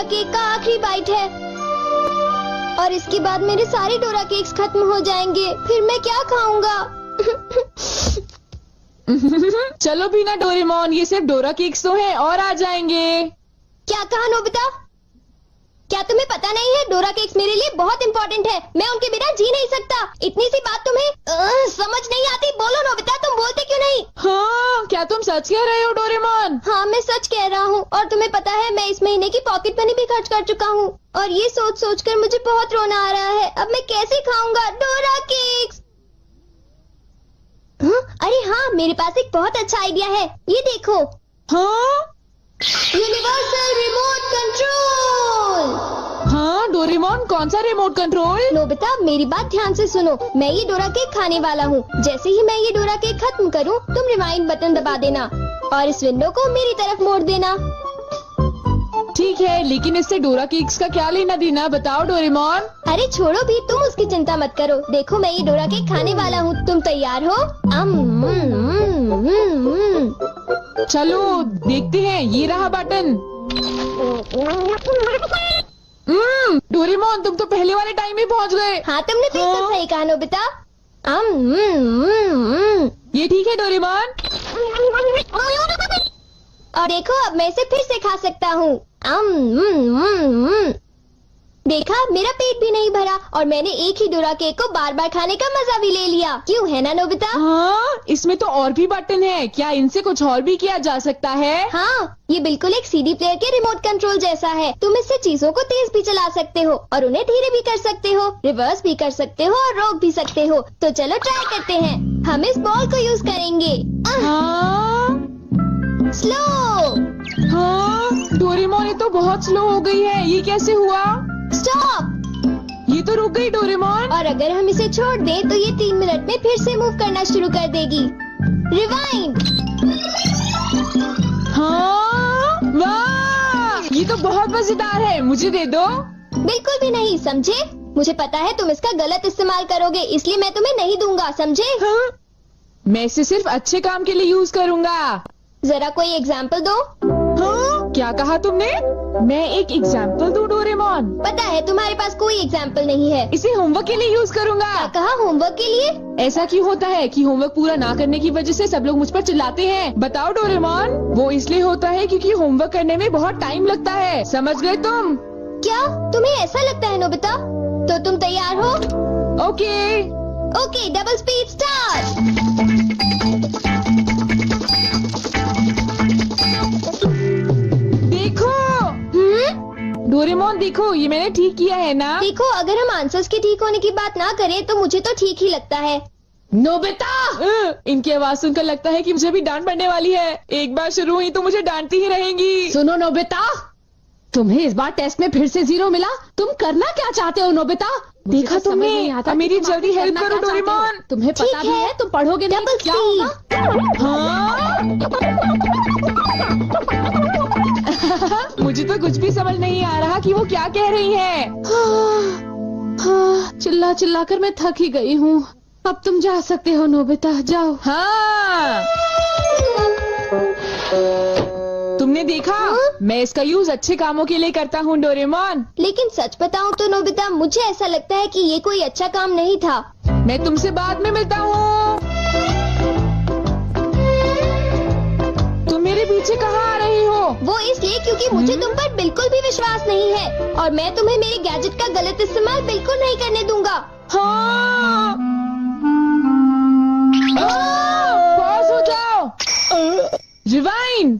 Cake का आखिरी bite है और इसके बाद मेरे सारे डोरा केक्स खत्म हो जाएंगे। फिर मैं क्या खाऊंगा? चलो भी ना डोरेमोन, ये सिर्फ डोरा केक्स तो हैं और आ जाएंगे। क्या कहा नोबिता? क्या तुम्हें पता नहीं है डोरा केक्स मेरे लिए बहुत इम्पोर्टेंट है। मैं उनके बिना जी नहीं सकता। इतनी सी बात तुम्हें समझ नहीं आती? बोलो नोबिता, तुम बोलते क्यों नहीं? हाँ, क्या तुम सच कह रहे हो डोरेमोन? हाँ, मैं सच कह रहा हूँ। और तुम्हें पता है मैं इस महीने की पॉकेट मनी भी खर्च कर चुका हूँ और ये सोच सोच कर मुझे बहुत रोना आ रहा है। अब मैं कैसे खाऊंगा डोरा केक्स? अरे हाँ, मेरे पास एक बहुत अच्छा आइडिया है। ये देखो। हाँ? Universal remote control. हाँ डोरेमोन, कौन सा रिमोट कंट्रोल? नोबिता, मेरी बात ध्यान से सुनो। मैं ये डोरा केक खाने वाला हूँ। जैसे ही मैं ये डोरा केक खत्म करूँ, तुम रिवाइंड बटन दबा देना और इस विंडो को मेरी तरफ मोड़ देना। ठीक है, लेकिन इससे डोरा केक्स का क्या लेना देना, बताओ डोरेमोन। अरे छोड़ो भी, तुम उसकी चिंता मत करो। देखो, मैं ये डोरा केक खाने वाला हूँ। तुम तैयार हो? चलो देखते हैं, ये रहा बटन। डोरेमोन, तुम तो पहले वाले टाइम में पहुँच गए। हाँ, तुमने बिल्कुल सही कहा नोबिता। ये ठीक है डोरेमोन। और देखो, अब मैं इसे फिर से खा सकता हूँ। देखा, मेरा पेट भी नहीं भरा और मैंने एक ही डोरा केक को बार बार खाने का मजा भी ले लिया। क्यों, है ना नोबिता? हाँ, इसमें तो और भी बटन है। क्या इनसे कुछ और भी किया जा सकता है? हाँ, ये बिल्कुल एक सीडी प्लेयर के रिमोट कंट्रोल जैसा है। तुम इससे चीजों को तेज भी चला सकते हो और उन्हें धीरे भी कर सकते हो, रिवर्स भी कर सकते हो और रोक भी सकते हो। तो चलो ट्राई करते हैं। हम इस बॉल को यूज करेंगे। स्लो। हाँ डोरेमोन, ये तो बहुत स्लो हो गई है। ये कैसे हुआ? स्टॉप। ये तो रुक गई डोरेमोन। और अगर हम इसे छोड़ दें तो ये 3 मिनट में फिर से मूव करना शुरू कर देगी। रिवाइंड। हाँ, वाह, ये तो बहुत मजेदार है। मुझे दे दो। बिल्कुल भी नहीं, समझे? मुझे पता है तुम इसका गलत इस्तेमाल करोगे, इसलिए मैं तुम्हें नहीं दूंगा, समझे? हाँ? मैं इसे सिर्फ अच्छे काम के लिए यूज करूँगा। जरा कोई एग्जाम्पल दो। हाँ? क्या कहा तुमने? मैं एक एग्जाम्पल दूं डोरेमोन? पता है तुम्हारे पास कोई एग्जाम्पल नहीं है। इसे होमवर्क के लिए यूज करूँगा। क्या कहा, होमवर्क के लिए? ऐसा क्यों होता है कि होमवर्क पूरा ना करने की वजह से सब लोग मुझ पर चिल्लाते हैं? बताओ डोरेमोन। वो इसलिए होता है क्योंकि होमवर्क करने में बहुत टाइम लगता है। समझ गए तुम? क्या तुम्हें ऐसा लगता है नोबिता? तो तुम तैयार हो? Okay. Okay, double speed start. Doraemon देखो, ये मैंने ठीक किया है ना? देखो, अगर हम आंसर्स के ठीक होने की बात ना करें तो मुझे तो ठीक ही लगता है। नोबिता! इनकी आवाज सुनकर लगता है कि मुझे भी डांट पड़ने वाली है। एक बार शुरू हुई तो मुझे डांटती ही रहेंगी। सुनो नोबिता, तुम्हें इस बार टेस्ट में फिर से 0 मिला। तुम करना क्या चाहते हो नोबिता? देखा तुमने? मेरी जल्दी हेल्प करो डोरेमोन। तुम्हें पता भी है तुम पढ़ोगे नहीं तो क्या होगा? मुझे तो कुछ भी समझ नहीं आ रहा कि वो क्या कह रही है। चिल्ला चिल्ला कर मैं थक ही गई हूँ। अब तुम जा सकते हो नोबिता, जाओ। हाँ, तुमने देखा? मैं इसका यूज अच्छे कामों के लिए करता हूँ डोरेमोन। लेकिन सच बताऊँ तो नोबिता, मुझे ऐसा लगता है कि ये कोई अच्छा काम नहीं था। मैं तुमसे बाद में मिलता हूँ। तुम मेरे पीछे कहाँ आ रही हो? वो इसलिए क्योंकि मुझे तुम पर बिल्कुल भी विश्वास नहीं है और मैं तुम्हें मेरे गैजेट का गलत इस्तेमाल बिल्कुल नहीं करने दूंगा। हाँ। पॉज हो जाओ। रिवाइंड।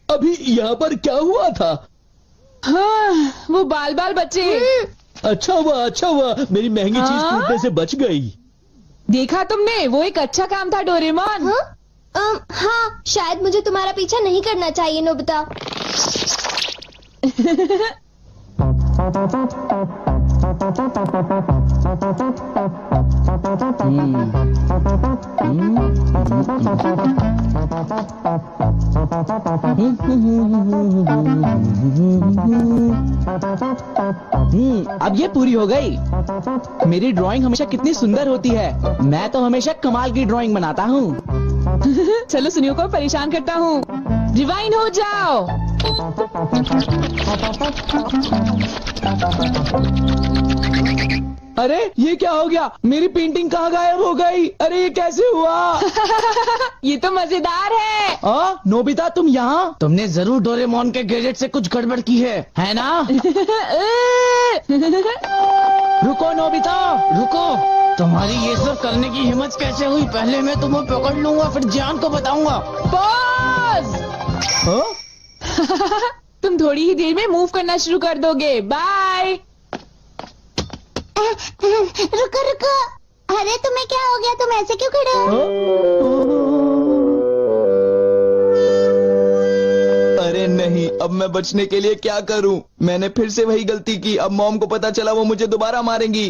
अभी यहाँ पर क्या हुआ था? हाँ, वो बाल बाल बचे। अच्छा हुआ, मेरी महंगी चीज टूटने से बच गई। देखा तुमने? वो एक अच्छा काम था डोरेमोन। हाँ, शायद मुझे तुम्हारा पीछा नहीं करना चाहिए नोबिता। अब ये पूरी हो गई। मेरी ड्राइंग हमेशा कितनी सुंदर होती है। मैं तो हमेशा कमाल की ड्राइंग बनाता हूँ। चलो सुनियो को परेशान करता हूँ। रिवाइंड हो जाओ। अरे ये क्या हो गया? मेरी पेंटिंग कहाँ गायब हो गई? अरे ये कैसे हुआ? ये तो मजेदार है। नोबिता तुम यहाँ? तुमने जरूर डोरेमोन के गैजेट से कुछ गड़बड़ की है ना? रुको नोबिता, रुको। तुम्हारी ये सब करने की हिम्मत कैसे हुई? पहले मैं तुम्हें पकड़ लूंगा, फिर जान को बताऊंगा। पॉज। तुम थोड़ी ही देर में मूव करना शुरू कर दोगे। बाय। रुको रुको, अरे तुम्हें क्या हो गया? तुम ऐसे क्यों खड़े हो? अरे नहीं, अब मैं बचने के लिए क्या करूं? मैंने फिर से वही गलती की। अब मॉम को पता चला, वो मुझे दोबारा मारेंगी।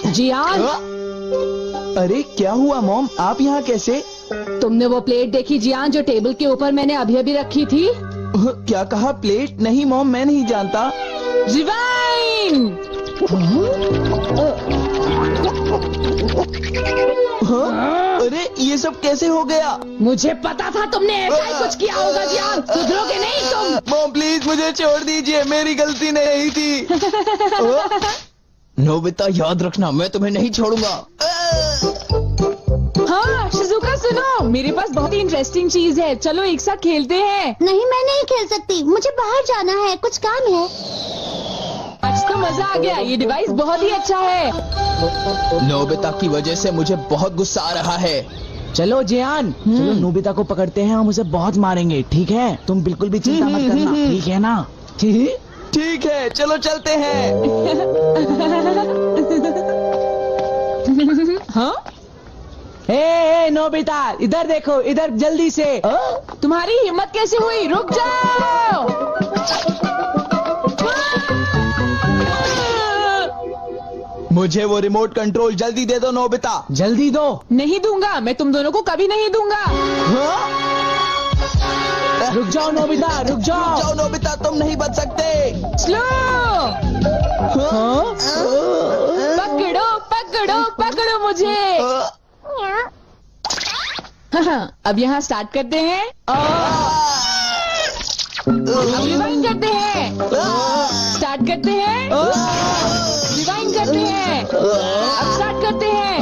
जियान, अरे क्या हुआ मॉम, आप यहाँ कैसे? तुमने वो प्लेट देखी जियान जो टेबल के ऊपर मैंने अभी अभी रखी थी? क्या कहा? प्लेट? नहीं मॉम, मैं नहीं जानता। रिवाइन। अरे ये सब कैसे हो गया? मुझे पता था तुमने ऐसा ही कुछ किया होगा जियान। सुधरोगे नहीं तुम। मॉम प्लीज मुझे छोड़ दीजिए, मेरी गलती नहीं थी। नोबिता याद रखना, मैं तुम्हें नहीं छोड़ूंगा। हाँ शिजुका सुनो, मेरे पास बहुत ही इंटरेस्टिंग चीज है। चलो एक साथ खेलते हैं। नहीं, मैं नहीं खेल सकती, मुझे बाहर जाना है, कुछ काम है। आज तो मजा आ गया, ये डिवाइस बहुत ही अच्छा है। नोबिता की वजह से मुझे बहुत गुस्सा आ रहा है। चलो जियान, चलो नोबिता को पकड़ते हैं, हम उसे बहुत मारेंगे। ठीक है? तुम बिल्कुल भी चिंता मत करना, ठीक है ना? ठीक है, चलो चलते हैं। हाँ? ए नोबिता, इधर देखो, इधर जल्दी से। तुम्हारी हिम्मत कैसे हुई? रुक जाओ। मुझे वो रिमोट कंट्रोल जल्दी दे दो नोबिता। जल्दी दो। नहीं दूंगा, मैं तुम दोनों को कभी नहीं दूंगा। रुक जाओ नोबिता, रुक जाओ। जाओ नोबिता, तुम नहीं बच सकते। स्लो। पकड़ो पकड़ो पकड़ो मुझे। अब यहाँ स्टार्ट करते हैं। अब रिवाइंड करते हैं। स्टार्ट करते हैं। रिवाइंड करते हैं। अब स्टार्ट करते हैं।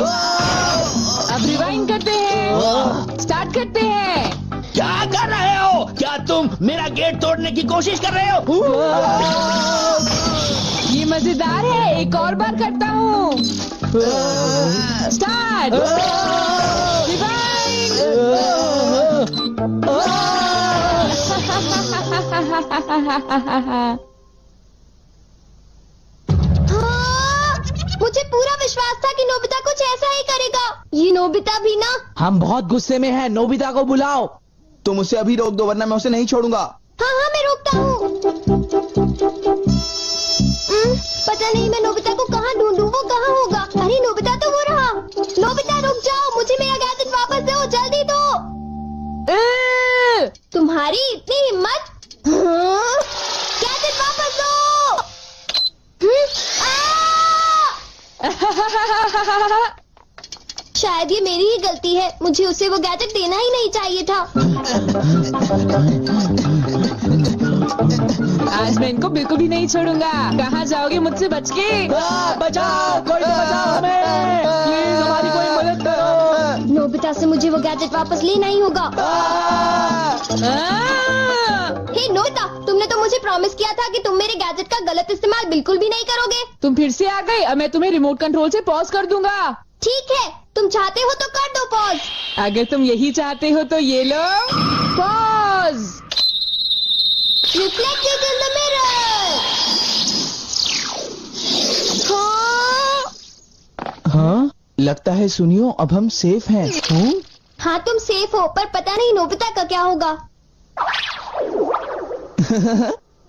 अब रिवाइंड करते हैं। स्टार्ट करते हैं। क्या कर रहे हो? क्या तुम मेरा गेट तोड़ने की कोशिश कर रहे हो? ये मजेदार है, एक और बार करता हूँ। स्टार्ट। रिवाइंड। मुझे पूरा विश्वास था कि नोबिता कुछ ऐसा ही करेगा। ये नोबिता भी ना। हम बहुत गुस्से में हैं, नोबिता को बुलाओ। तुम उसे अभी रोक दो, वरना मैं उसे नहीं छोड़ूंगा। हाँ हाँ, मैं रोकता हूँ। पता नहीं मैं नोबिता को कहाँ ढूंढूं, वो कहाँ होगा? अरे नोबिता तो वो रहा। नोबिता रुक जाओ, मुझे मेरा गैजेट वापस दो, जल्दी दो। तुम्हारी इतनी हिम्मत? गैजेट वापस दो। शायद ये मेरी ही गलती है, मुझे उसे वो गैजेट देना ही नहीं चाहिए था। आज मैं इनको बिल्कुल भी नहीं छोड़ूंगा। कहाँ जाओगे मुझसे बच के? बचाओ, कोई तो बचाओ हमें। प्लीज हमारी कोई मदद करो। नोबिता से मुझे वो गैजेट वापस लेना ही होगा। हे नोबिता, तुमने तो मुझे प्रॉमिस किया था कि तुम मेरे गैजेट का गलत इस्तेमाल बिल्कुल भी नहीं करोगे। तुम फिर से आ गए। अब मैं तुम्हें रिमोट कंट्रोल से पॉज कर दूंगा। ठीक है, तुम चाहते हो तो कर दो पॉज। अगर तुम यही चाहते हो तो ये लो pause. Reflected in the mirror. हाँ, लगता है सुनियो, अब हम सेफ हैं। हाँ तुम सेफ हो, पर पता नहीं नोबिता का क्या होगा।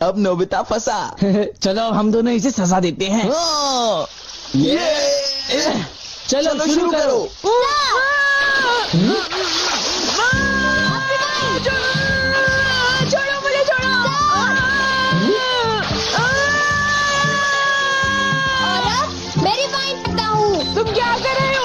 अब नोबिता फंसा। चलो हम दोनों इसे सजा देते हैं। चलो शुरू करो। छोड़ो मुझे, छोड़ो। और अब मैं रिवाइंड करता हूँ। तुम क्या कर रहे हो?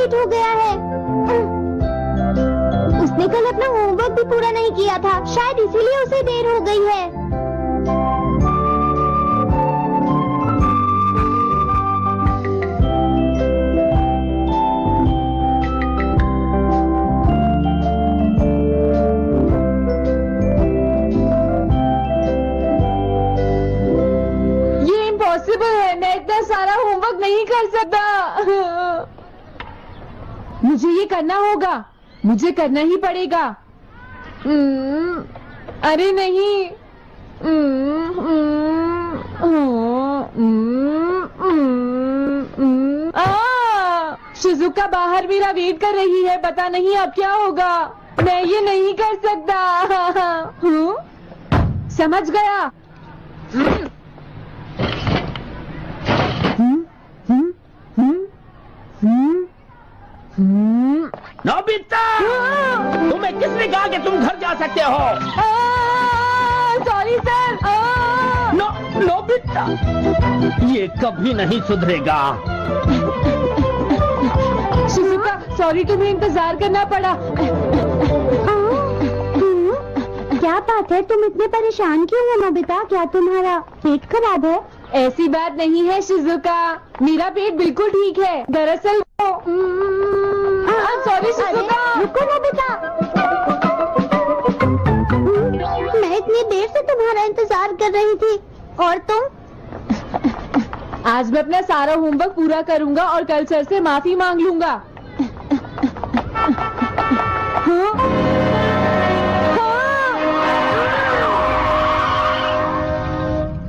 लेट हो गया है। उसने कल अपना होमवर्क भी पूरा नहीं किया था, शायद इसीलिए उसे देर हो गई है। मैं इतना सारा होमवर्क नहीं कर सकता। मुझे ये करना होगा, मुझे करना ही पड़ेगा। अरे नहीं। शिजुका बाहर मेरा वेट कर रही है, पता नहीं अब क्या होगा। मैं ये नहीं कर सकता। समझ गया। नोबिता, तुम्हें किसने कहा कि तुम घर जा सकते हो? Sorry sir. नोबिता, ये कभी नहीं सुधरेगा। शिजुका, सॉरी तुम्हें इंतजार करना पड़ा। क्या बात है, तुम इतने परेशान क्यों हो नोबिता? क्या तुम्हारा पेट खराब है? ऐसी बात नहीं है शिजुका, मेरा पेट बिल्कुल ठीक है। दरअसल सॉरी शिजुका। रुको नोबिता, मैं इतनी देर से तुम्हारा इंतजार कर रही थी, और तुम? आज मैं अपना सारा होमवर्क पूरा करूंगा और कल सर से माफी मांग लूंगा।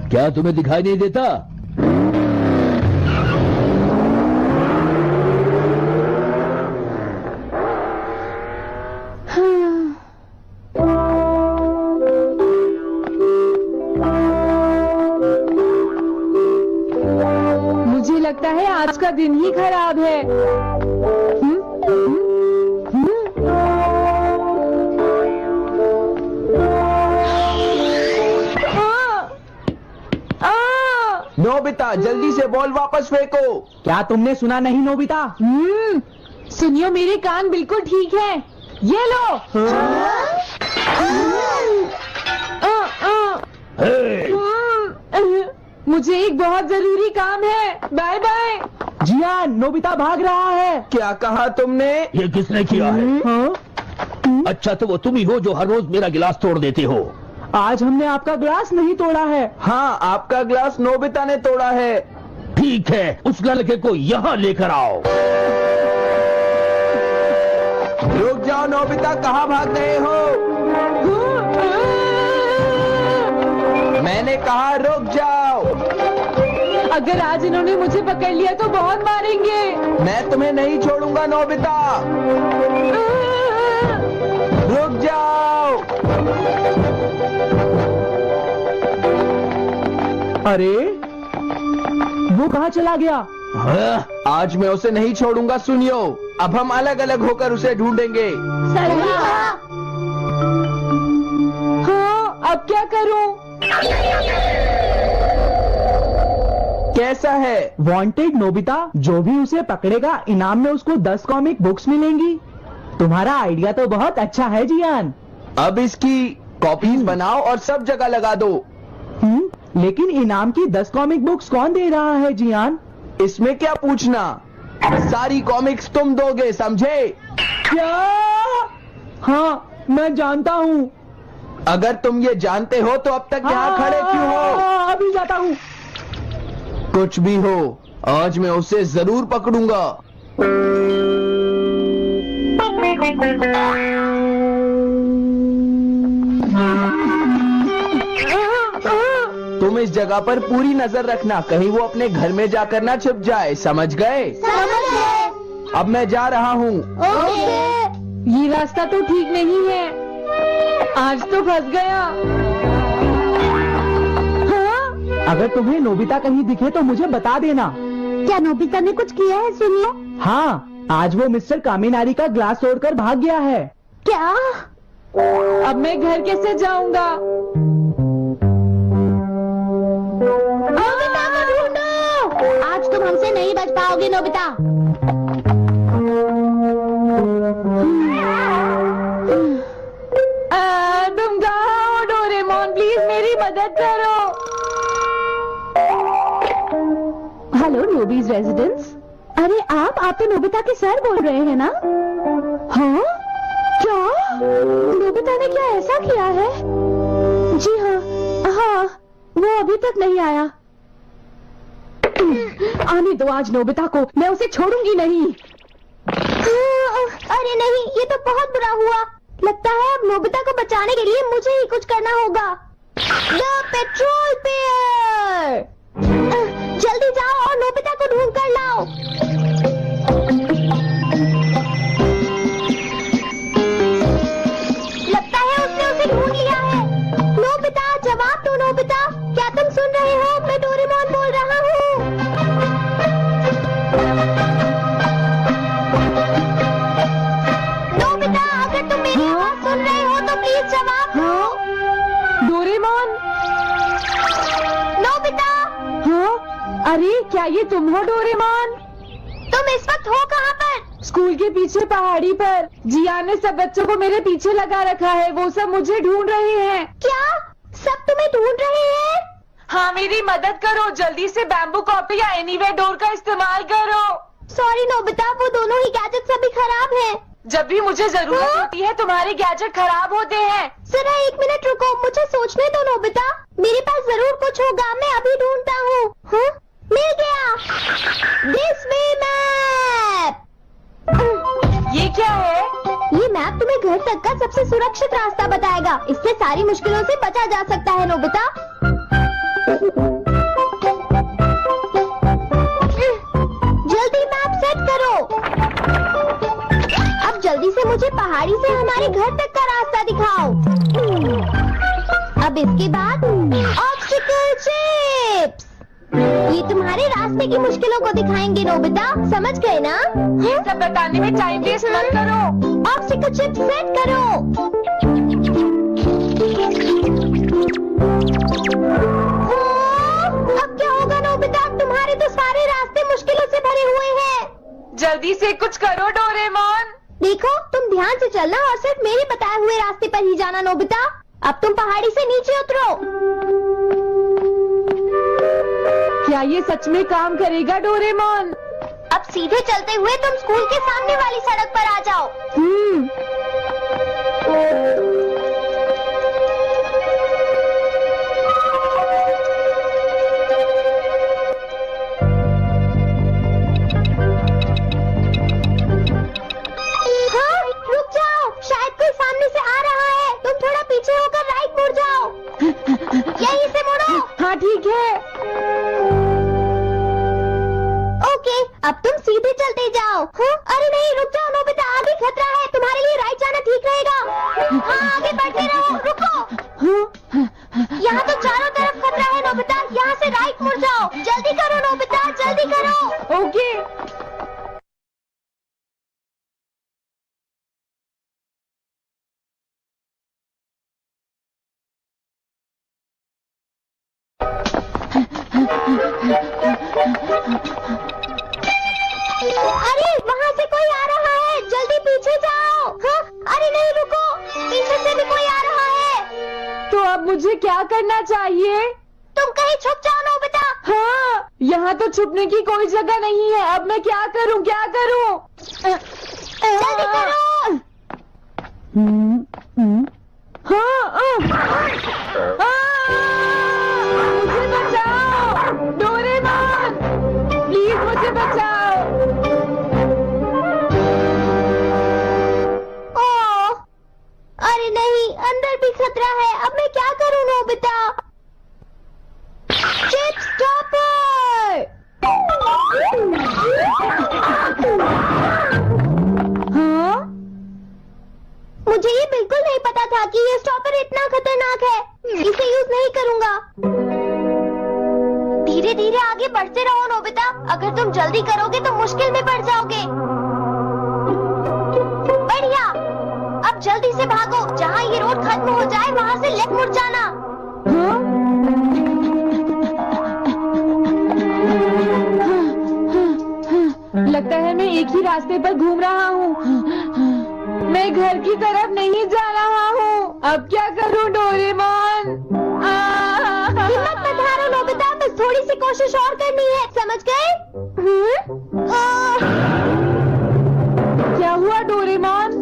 क्या तुम्हें दिखाई नहीं देता? मुझे लगता है आज का दिन ही खराब है। नोबिता, जल्दी से बॉल वापस फेंको। क्या तुमने सुना नहीं नोबिता? सुनियो, मेरे कान बिल्कुल ठीक है। ये लो। मुझे एक बहुत जरूरी काम है। Bye bye. जियान, नोबिता भाग रहा है। क्या कहा तुमने? ये किसने किया है? अच्छा, तो वो तुम ही हो जो हर रोज मेरा गिलास तोड़ देते हो। आज हमने आपका ग्लास नहीं तोड़ा है। हाँ, आपका ग्लास नोबिता ने तोड़ा है। ठीक है, उस लड़के को यहाँ लेकर आओ। रुक जाओ नोबिता, कहाँ भाग रहे हो? मैंने कहा रुक जाओ। अगर आज इन्होंने मुझे पकड़ लिया तो बहुत मारेंगे। मैं तुम्हें नहीं छोड़ूंगा नोबिता, रुक जाओ। अरे वो कहाँ चला गया? आज मैं उसे नहीं छोड़ूंगा। सुनियो, अब हम अलग अलग होकर उसे ढूंढेंगे। हाँ, अब क्या करूं? कैसा है? वांटेड नोबिता, जो भी उसे पकड़ेगा इनाम में उसको 10 कॉमिक बुक्स मिलेंगी। तुम्हारा आइडिया तो बहुत अच्छा है जियान। अब इसकी कॉपीज बनाओ और सब जगह लगा दो। लेकिन इनाम की 10 कॉमिक बुक्स कौन दे रहा है जियान? इसमें क्या पूछना, सारी कॉमिक्स तुम दोगे, समझे? क्या? हाँ, मैं जानता हूँ। अगर तुम ये जानते हो तो अब तक यहाँ खड़े क्यों हो? अभी जाता हूँ। कुछ भी हो, आज मैं उसे जरूर पकड़ूंगा। तुम इस जगह पर पूरी नजर रखना, कहीं वो अपने घर में जाकर ना छिप जाए, समझ गए? समझ गए। अब मैं जा रहा हूँ। ये रास्ता तो ठीक नहीं है, आज तो फंस गया। हाँ? अगर तुम्हें नोबिता कहीं दिखे तो मुझे बता देना। क्या नोबिता ने कुछ किया है? सुनिए। हाँ, आज वो मिस्टर कामिनारी का ग्लास तोड़कर भाग गया है। क्या? अब मैं घर कैसे जाऊंगा? नोबिता को ढूंढो। आज तुम हमसे नहीं बच पाओगे नोबिता। Hello नोबीज residence. अरे आप तो नोबिता के सर बोल रहे हैं ना? हाँ क्या नोबिता ने क्या ऐसा किया है? जी हाँ, वो अभी तक नहीं आया। आने दो आज नोबिता को, मैं उसे छोड़ूंगी नहीं। अरे नहीं, ये तो बहुत बुरा हुआ। लगता है अब नोबिता को बचाने के लिए मुझे ही कुछ करना होगा। द पेट्रोल पेयर, जल्दी जाओ और नोबिता को ढूंढ कर लाओ। लगता है उसने उसे ढूंढ लिया है। नोबिता, जवाब दो नोबिता, क्या तुम सुन रहे हो? मैं डोरेमोन बोल रहा हूँ। नोबिता, अगर तुम मेरी आवाज सुन रहे हो तो प्लीज जवाब दो। डोरेमोन। नोबिता, हाँ अरे क्या ये तुम हो डोरेमोन? तुम इस वक्त हो कहाँ पर? स्कूल के पीछे पहाड़ी पर। जियान ने सब बच्चों को मेरे पीछे लगा रखा है, वो सब मुझे ढूंढ रहे हैं। क्या सब तुम्हें ढूंढ रहे हैं? हाँ मेरी मदद करो, जल्दी से बैम्बू कॉपी या एनीवेयर डोर का इस्तेमाल करो। सॉरी नोबिता, वो दोनों ही गैजेट्स अभी खराब हैं। जब भी मुझे जरूरत होती है तुम्हारे गैजेट खराब होते हैं। जरा एक मिनट रुको, मुझे सोचने दो नोबिता। मेरे पास जरूर कुछ होगा, मैं अभी ढूंढता हूँ। हाँ? मिल गया, दिस वे मैप। ये क्या है? ये मैप तुम्हें घर तक का सबसे सुरक्षित रास्ता बताएगा। इससे सारी मुश्किलों से बचा जा सकता है नोबिता। जल्दी मैप सेट करो। अब जल्दी से मुझे पहाड़ी से हमारे घर तक का रास्ता दिखाओ। अब इसके बाद ऑब्स्टिकल चिप्स, ये तुम्हारे रास्ते की मुश्किलों को दिखाएंगे नोबिता, समझ गए ना? ये सब बताने में टाइम वेस्ट मत करो। ऑब्स्टिकल चिप्स सेट करो। अब क्या होगा नोबिता? तुम्हारे तो सारे रास्ते मुश्किलों से भरे हुए हैं। जल्दी से कुछ करो डोरेमोन। देखो, तुम ध्यान से चलना और सिर्फ मेरे बताए हुए रास्ते पर ही जाना नोबिता। अब तुम पहाड़ी से नीचे उतरो। क्या ये सच में काम करेगा डोरेमोन? अब सीधे चलते हुए तुम स्कूल के सामने वाली सड़क पर आ जाओ। हाँ, रुक जाओ, शायद कोई सामने से आ रहा है। तुम थोड़ा पीछे होकर राइट मुड़ जाओ। यहीं से मुड़ो। हाँ ठीक है। ओके, अब तुम सीधे चलते जाओ। हाँ? अरे नहीं, रुक जाओ नोबिता, आगे खतरा है। तुम्हारे लिए राइट जाना ठीक रहेगा। हाँ, आगे बढ़ते रहो। रुको, यहाँ तो चारों तरफ खतरा है नोबिता, यहाँ से राइट मुड़ जाओ। जल्दी करो नोबिता, जल्दी करो। ओके। अरे वहाँ से कोई आ रहा है, जल्दी पीछे जाओ। हाँ? अरे नहीं, रुको, पीछे से भी कोई आ रहा है। तो अब मुझे क्या करना चाहिए? तुम कहीं छुप जाओ नोबिता। हाँ, यहाँ तो छुपने की कोई जगह नहीं है। अब मैं क्या करूँ, क्या करूँ? जल्दी करो। मुझे बचाओ डोरेमोन, प्लीज मुझे बचाओ। ओह, अरे नहीं, अंदर भी खतरा है। अब मैं क्या करूँ नोबिता? Chip stopper. हाँ? मुझे ये बिल्कुल नहीं पता था कि ये स्टॉपर इतना खतरनाक है। इसे यूज नहीं करूँगा। धीरे धीरे आगे बढ़ते रहो नोबिता, अगर तुम जल्दी करोगे तो मुश्किल में पड़ जाओगे। बढ़िया, अब जल्दी से भागो। जहाँ ये रोड खत्म हो जाए वहाँ से लेफ्ट मुड़ जाना। हाँ? लगता है मैं एक ही रास्ते पर घूम रहा हूँ। मैं घर की तरफ नहीं जा रहा हूँ। अब क्या करूँ डोरेमोन? हिम्मत मत हारो नोबिता, बस थोड़ी थोड़ी सी कोशिश और करनी है, समझ गए? क्या हुआ डोरेमोन?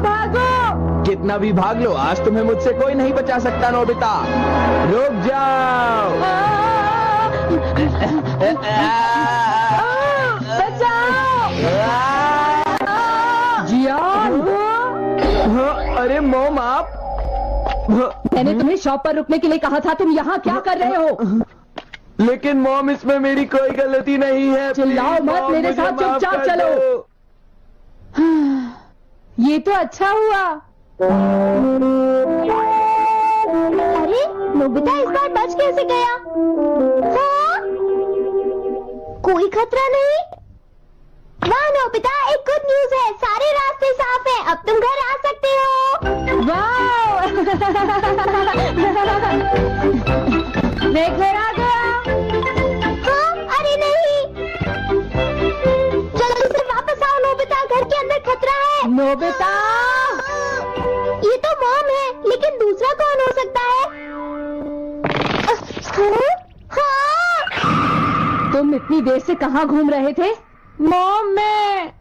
भागो! कितना भी भाग लो, आज तुम्हें मुझसे कोई नहीं बचा सकता नोबिता। रुक जाओ। बचाओ! जियान! अरे मोम आप। मैंने तुम्हें शॉप पर रुकने के लिए कहा था, तुम यहाँ क्या कर रहे हो? लेकिन मॉम, इसमें मेरी कोई गलती नहीं है। चिल्लाओ मत, मेरे साथ चुपचाप चलो। ये तो अच्छा हुआ। अरे नोबिता इस बार बच कैसे गया? हाँ? कोई खतरा नहीं। वाह नोबिता, एक गुड न्यूज है, सारे रास्ते साफ हैं, अब तुम घर आ सकते हो। वाह! मैं घर आ गया। हाँ? अरे नहीं, जल्दी से वापस आओ नोबिता, घर के अंदर खतरा है। नोबिता! ये तो मॉम है, लेकिन दूसरा कौन हो सकता है? हाँ? तुम इतनी देर से कहाँ घूम रहे थे? मॉम, मैं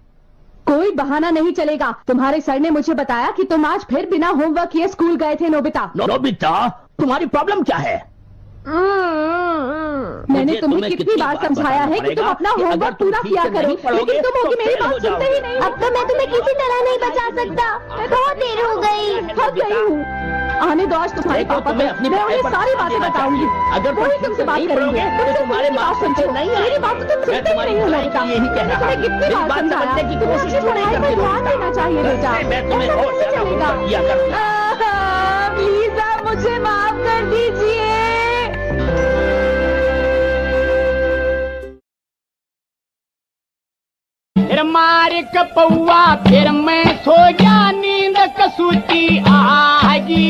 कोई बहाना नहीं चलेगा। तुम्हारे सर ने मुझे बताया कि तुम आज फिर बिना होमवर्क किए स्कूल गए थे नोबिता। नोबिता, तुम्हारी प्रॉब्लम क्या है? मैंने तुम्हें कितनी बार समझाया है कि तुम अपना होमवर्क पूरा किया करो, लेकिन तुम होगी मेरी बात सुनते ही नहीं। अब तो मैं तुम्हें किसी तरह नहीं बचा सकता, बहुत देर हो गई। थक गई हूँ। आने दो आज तुम्हारे पापा को, मैं उन्हें सारी बातें बताऊंगी। अगर कोई तुमसे बात करेंगे, तुमसे तुम्हारे बात सुनते नहीं, मेरी बात तो तुम सुनते ही नहीं हो नोबिता। यही कह रहा तुम्हें कितनी बार समझाया कि तुम अपनी पढ़ाई पर ध्यान देना चाहिए बेटा। मैं तुम्हें और चलेगा। प्लीज आप मुझे माफ कर दीजिए। फिर मारे कपौआ, फिर मैं सो गया, नींद कसूती आगी।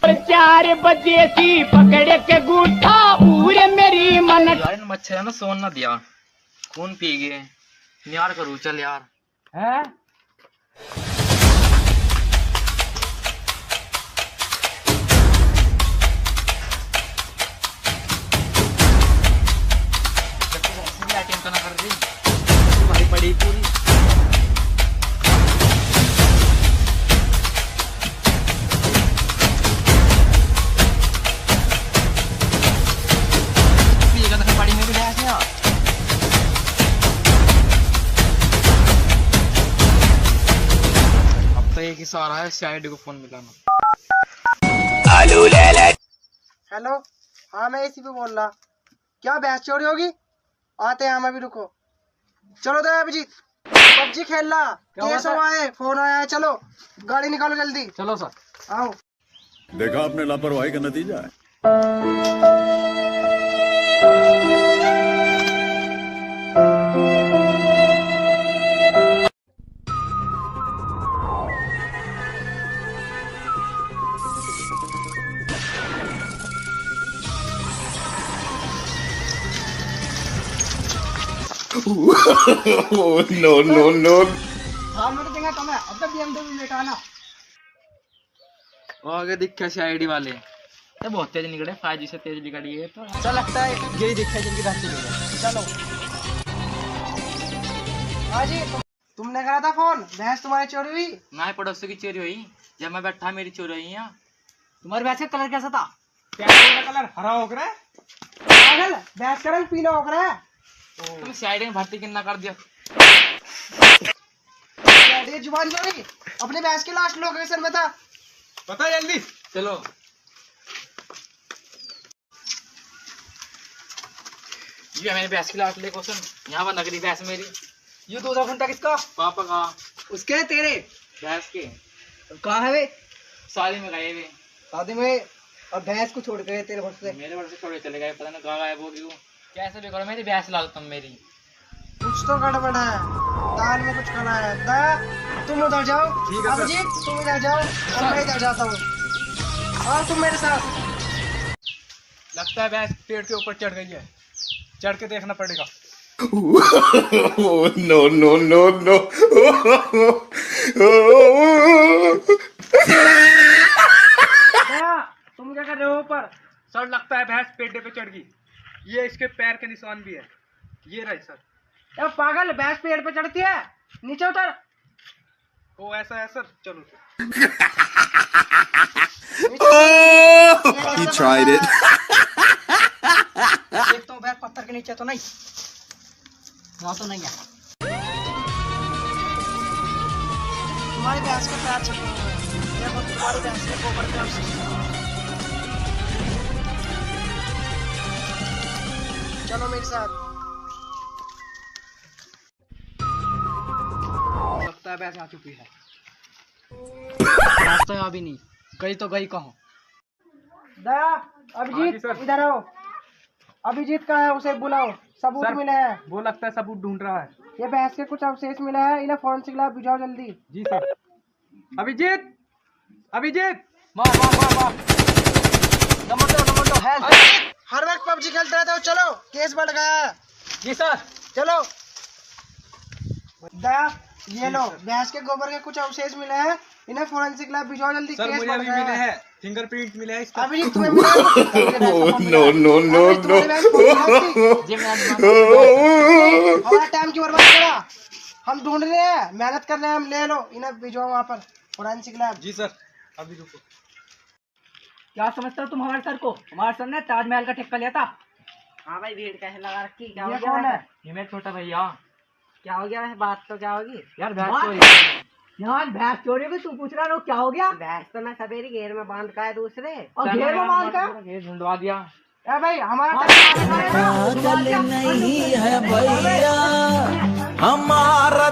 और 4 बजे सी पकड़े के गुठा पूरे मेरी मन। यार इन मच्छर है ना सोन ना दिया, खून पी गए। यार करूँ चल यार। है तो ना कर रही तुम्हारी पड़ी पूरी। पड़ी मेरी भैंस यहाँ। अब तो एक ही सहारा है, शायद को फोन मिलाना। हेलो, हाँ मैं इसी पे बोल रहा। क्या भैंस चोरी होगी? आते हैं हम अभी, रुको। चलो दया अभिजीत, पबजी खेल रहा। केस हुआ है, फोन आया है, चलो गाड़ी निकालो जल्दी। चलो सर। आओ। देखा आपने लापरवाही का नतीजा है। no. हाँ मैं तो देंगे तुम्हें, अब तक BMW लेटा ना। आगे दिखा सीआईडी वाले, ये बहुत तेज निकले, 5G से तेज निकली है तो। चल लगता है यही दिखा है जिनकी रास्ते में। चलो। हाँ जी, तुमने करा था फोन, भैंस तुम्हारी चोरी हुई? ना पड़ोसी की चोरी हुई, जब मैं बैठा मेरी चोरी हुई यहाँ। तुम्हारी भैंस का कलर कैसा था? कलर हरा हो रहा है। पागल, भैंस का रंग पीला हो रहा है। तुम सीआईडी में भर्ती कितना कर दिया? ये जुबान चोरी अपने भैंस की लास्ट लोकेशन में था, पता जल्दी। चलो ये मैंने भैंस की लास्ट लोकेशन, यहाँ पर नकली भैंस मेरी। ये 2 घंटा किसका? पापा का। उसके तेरे भैंस के कहाँ है वे? शादी में गए वे। शादी में? और भैंस को छोड़ गए तेरे भरोसे? मेरे भरोसे छोड़ के चले गए, पता नहीं कहाँ गायब हो गई वो। कैसे भी करो मेरी भैंस ला दो तुम मेरी। कुछ तो गड़बड़ है, दाल में कुछ खाना है। दा तुम उधर जाओ, अभिजीत तुम इधर जाओ और मैं इधर जाता हूँ। और तुम मेरे साथ। लगता है भैंस पेड़ के ऊपर चढ़ गई है, चढ़ के देखना पड़ेगा। no. तुम क्या कर रहे हो ऊपर? सर लगता है भैंस पेड़े पे चढ़ गई। ये इसके पैर के निशान भी है, ये रहे सर। ए पागल, भैंस पेड़ पे चढ़ती है? नीचे उतर। ओ ऐसा है सर, चलो। He tried it. देखता हूँ भैंस पत्थर के नीचे तो नहीं, वहाँ तो नहीं है। तुम्हारी भैंस के पैर चढ़े हैं, देखो तुम्हारी भैंस के गोबर के अवशेष। चलो मेरे साथ। लगता है भैंस आ चुकी है। भैंस तो यहाँ भी नहीं गई, तो गई कहाँ? दया, अभिजीत इधर आओ। अभिजीत का है, उसे बुलाओ, सबूत मिले हैं। वो लगता है सबूत ढूंढ रहा है। ये भैंस के कुछ अवशेष मिले हैं, इन्हें फोरेंसिक लैब भिजवाओ जल्दी। जी सर। अभिजीत, अभिजीत, मार मार मार मार। नमोटो हेल्प। हर वक्त पबजी खेलते रहते हो, चलो केस बढ़ गया है। जी सर। चलो दया, ये लो भैंस के गोबर के कुछ अवशेष मिले हैं, इन्हें फोरेंसिक लैब भिजवाओ जल्दी। सर मुझे भी मिले हैं, फिंगरप्रिंट मिले हैं इसका। अभिजीत तुम्हें मिला? No. हमारा टाइम क्यों बर्बाद करा? हम ढूंढ रहे हैं, मेहनत कर रहे हैं हम, ले लो इन्हें भिजवाओ वहाँ पर फोरेंसिक लैब। जी सर। अभी रुको। क्या समझते हो तुम हमारे सर को? हमारे सर ने ताजमहल का ठेका लिया था। हाँ भाई, भीड़ कैसे लगा रखी? क्या हो गया? कौन है? ये मेरा छोटा भैया। क्या हो गया? बात तो क्या होगी यार भैंस चोरी। यार भैंस चोरी भी तू पूछ रहा है, क्या हो गया? भैंस तो मैं सवेरे घेर में बांध का है दूसरे, और घेर में मार का घेर ढूंढवा दिया। ए भाई हमारा नहीं है भैया हमारा